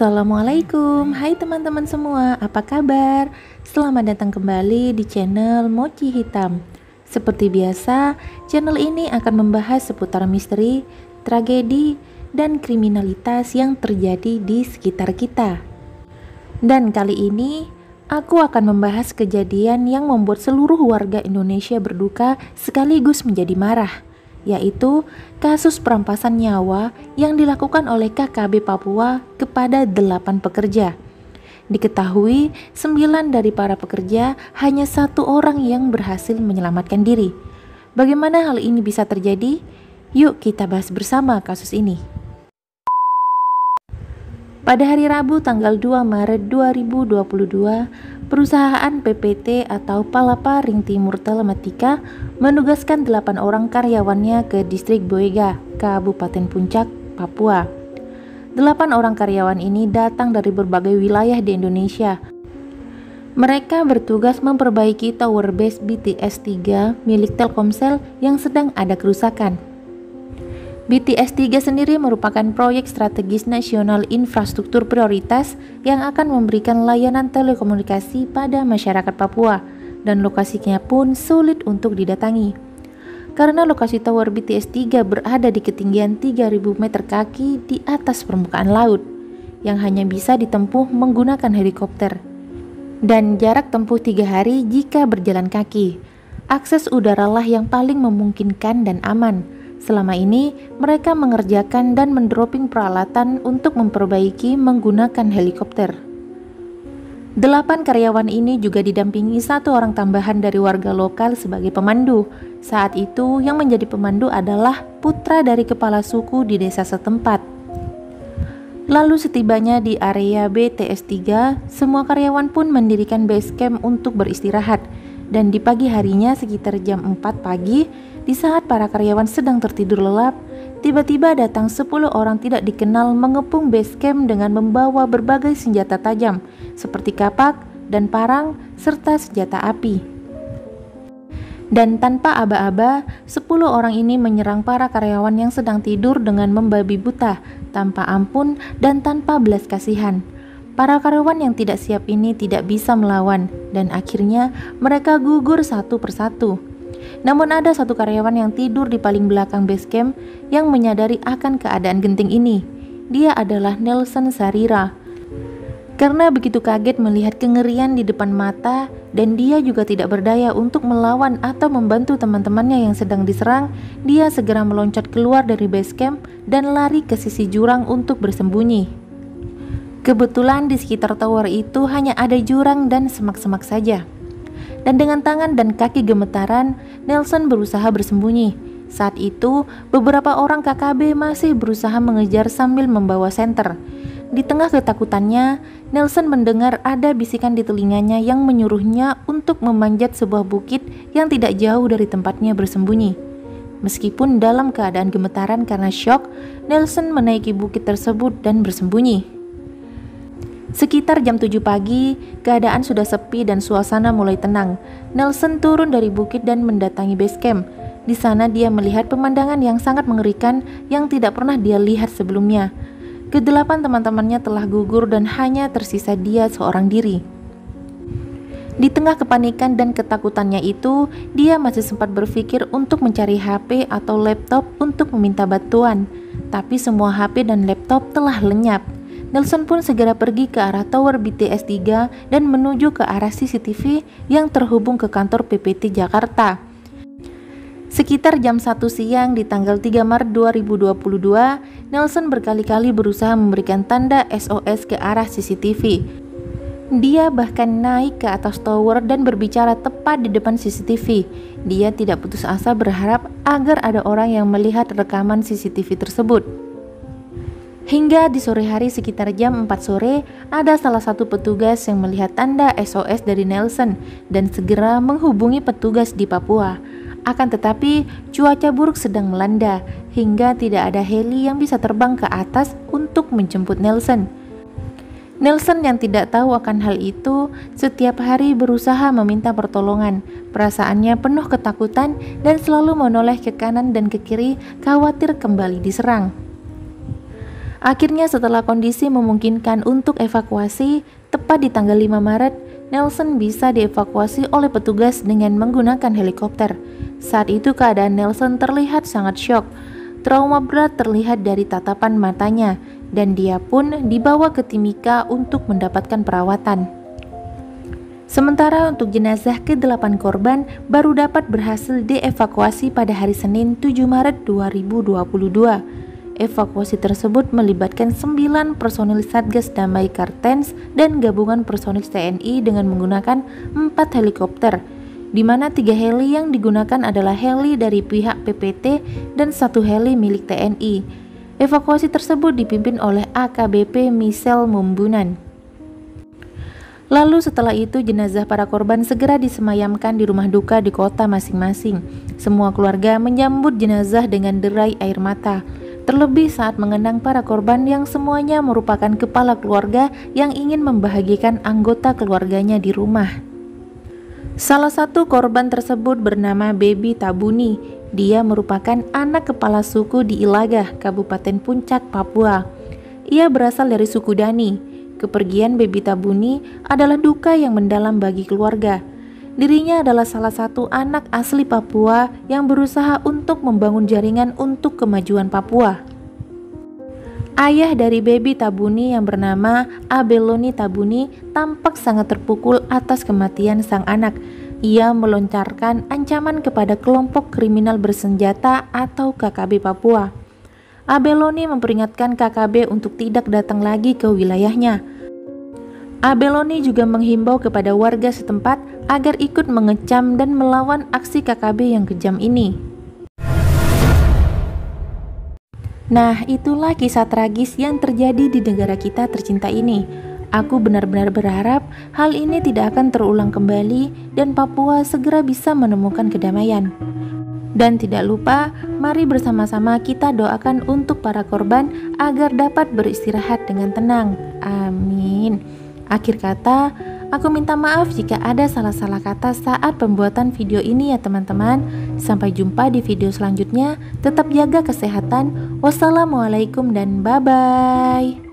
Assalamualaikum, hai teman-teman semua, apa kabar? Selamat datang kembali di channel Mochi Hitam. Seperti biasa, channel ini akan membahas seputar misteri, tragedi, dan kriminalitas yang terjadi di sekitar kita. Dan kali ini, aku akan membahas kejadian yang membuat seluruh warga Indonesia berduka sekaligus menjadi marah, yaitu kasus perampasan nyawa yang dilakukan oleh KKB Papua kepada 8 pekerja. Diketahui 9 dari para pekerja hanya 1 orang yang berhasil menyelamatkan diri. Bagaimana hal ini bisa terjadi? Yuk kita bahas bersama kasus ini. Pada hari Rabu tanggal 2 Maret 2022, perusahaan PPT atau Palapa Ring Timur Telematika menugaskan 8 orang karyawannya ke distrik Boega, Kabupaten Puncak, Papua. 8 orang karyawan ini datang dari berbagai wilayah di Indonesia. Mereka bertugas memperbaiki tower base BTS 3 milik Telkomsel yang sedang ada kerusakan. BTS 3 sendiri merupakan proyek strategis nasional infrastruktur prioritas yang akan memberikan layanan telekomunikasi pada masyarakat Papua, dan lokasinya pun sulit untuk didatangi. Karena lokasi tower BTS 3 berada di ketinggian 3000 meter kaki di atas permukaan laut, yang hanya bisa ditempuh menggunakan helikopter. Dan jarak tempuh 3 hari jika berjalan kaki. Akses udaralah yang paling memungkinkan dan aman. Selama ini, mereka mengerjakan dan mendropping peralatan untuk memperbaiki menggunakan helikopter. 8 karyawan ini juga didampingi 1 orang tambahan dari warga lokal sebagai pemandu. Saat itu, yang menjadi pemandu adalah putra dari kepala suku di desa setempat. Lalu setibanya di area BTS 3, semua karyawan pun mendirikan base camp untuk beristirahat. Dan di pagi harinya sekitar jam 4 pagi, di saat para karyawan sedang tertidur lelap, tiba-tiba datang 10 orang tidak dikenal mengepung base camp dengan membawa berbagai senjata tajam seperti kapak dan parang serta senjata api. Dan tanpa aba-aba, 10 orang ini menyerang para karyawan yang sedang tidur dengan membabi buta, tanpa ampun dan tanpa belas kasihan. Para karyawan yang tidak siap ini tidak bisa melawan, dan akhirnya mereka gugur satu persatu. Namun ada 1 karyawan yang tidur di paling belakang base camp yang menyadari akan keadaan genting ini. Dia adalah Nelson Sarira. Karena begitu kaget melihat kengerian di depan mata, dan dia juga tidak berdaya untuk melawan atau membantu teman-temannya yang sedang diserang, dia segera meloncat keluar dari base camp dan lari ke sisi jurang untuk bersembunyi. Kebetulan di sekitar tower itu hanya ada jurang dan semak-semak saja. Dan dengan tangan dan kaki gemetaran, Nelson berusaha bersembunyi. Saat itu, beberapa orang KKB masih berusaha mengejar sambil membawa senter. Di tengah ketakutannya, Nelson mendengar ada bisikan di telinganya yang menyuruhnya untuk memanjat sebuah bukit yang tidak jauh dari tempatnya bersembunyi. Meskipun dalam keadaan gemetaran karena syok, Nelson menaiki bukit tersebut dan bersembunyi. Sekitar jam 7 pagi, keadaan sudah sepi dan suasana mulai tenang. Nelson turun dari bukit dan mendatangi base camp. Di sana dia melihat pemandangan yang sangat mengerikan yang tidak pernah dia lihat sebelumnya. Ke-8 teman-temannya telah gugur dan hanya tersisa dia seorang diri. Di tengah kepanikan dan ketakutannya itu, dia masih sempat berpikir untuk mencari HP atau laptop untuk meminta bantuan. Tapi semua HP dan laptop telah lenyap. Nelson pun segera pergi ke arah tower BTS 3 dan menuju ke arah CCTV yang terhubung ke kantor PPT Jakarta. Sekitar jam 1 siang di tanggal 3 Maret 2022, Nelson berkali-kali berusaha memberikan tanda SOS ke arah CCTV. Dia bahkan naik ke atas tower dan berbicara tepat di depan CCTV. Dia tidak putus asa berharap agar ada orang yang melihat rekaman CCTV tersebut. Hingga di sore hari sekitar jam 4 sore, ada salah satu petugas yang melihat tanda SOS dari Nelson dan segera menghubungi petugas di Papua. Akan tetapi, cuaca buruk sedang melanda hingga tidak ada heli yang bisa terbang ke atas untuk menjemput Nelson. Nelson yang tidak tahu akan hal itu, setiap hari berusaha meminta pertolongan. Perasaannya penuh ketakutan dan selalu menoleh ke kanan dan ke kiri, khawatir kembali diserang. Akhirnya setelah kondisi memungkinkan untuk evakuasi, tepat di tanggal 5 Maret, Nelson bisa dievakuasi oleh petugas dengan menggunakan helikopter. Saat itu keadaan Nelson terlihat sangat syok. Trauma berat terlihat dari tatapan matanya, dan dia pun dibawa ke Timika untuk mendapatkan perawatan. Sementara untuk jenazah ke-8 korban baru dapat berhasil dievakuasi pada hari Senin 7 Maret 2022. Evakuasi tersebut melibatkan 9 personil Satgas Damai Kartens dan gabungan personil TNI dengan menggunakan 4 helikopter, di mana 3 heli yang digunakan adalah heli dari pihak PPT dan 1 heli milik TNI. Evakuasi tersebut dipimpin oleh AKBP Michel Mumbunan. Lalu setelah itu jenazah para korban segera disemayamkan di rumah duka di kota masing-masing. Semua keluarga menyambut jenazah dengan derai air mata. Terlebih saat mengenang para korban yang semuanya merupakan kepala keluarga yang ingin membahagiakan anggota keluarganya di rumah. Salah satu korban tersebut bernama Baby Tabuni. Dia merupakan anak kepala suku di Ilaga, Kabupaten Puncak, Papua. Ia berasal dari suku Dani. Kepergian Baby Tabuni adalah duka yang mendalam bagi keluarga. Dirinya adalah salah satu anak asli Papua yang berusaha untuk membangun jaringan untuk kemajuan Papua. Ayah dari Baby Tabuni yang bernama Abeloni Tabuni tampak sangat terpukul atas kematian sang anak. Ia melontarkan ancaman kepada kelompok kriminal bersenjata atau KKB Papua. Abeloni memperingatkan KKB untuk tidak datang lagi ke wilayahnya. Abeloni juga menghimbau kepada warga setempat agar ikut mengecam dan melawan aksi KKB yang kejam ini. Nah, itulah kisah tragis yang terjadi di negara kita tercinta ini. Aku benar-benar berharap hal ini tidak akan terulang kembali dan Papua segera bisa menemukan kedamaian. Dan tidak lupa, mari bersama-sama kita doakan untuk para korban agar dapat beristirahat dengan tenang. Amin. Akhir kata, aku minta maaf jika ada salah-salah kata saat pembuatan video ini ya teman-teman. Sampai jumpa di video selanjutnya. Tetap jaga kesehatan. Wassalamualaikum dan bye-bye.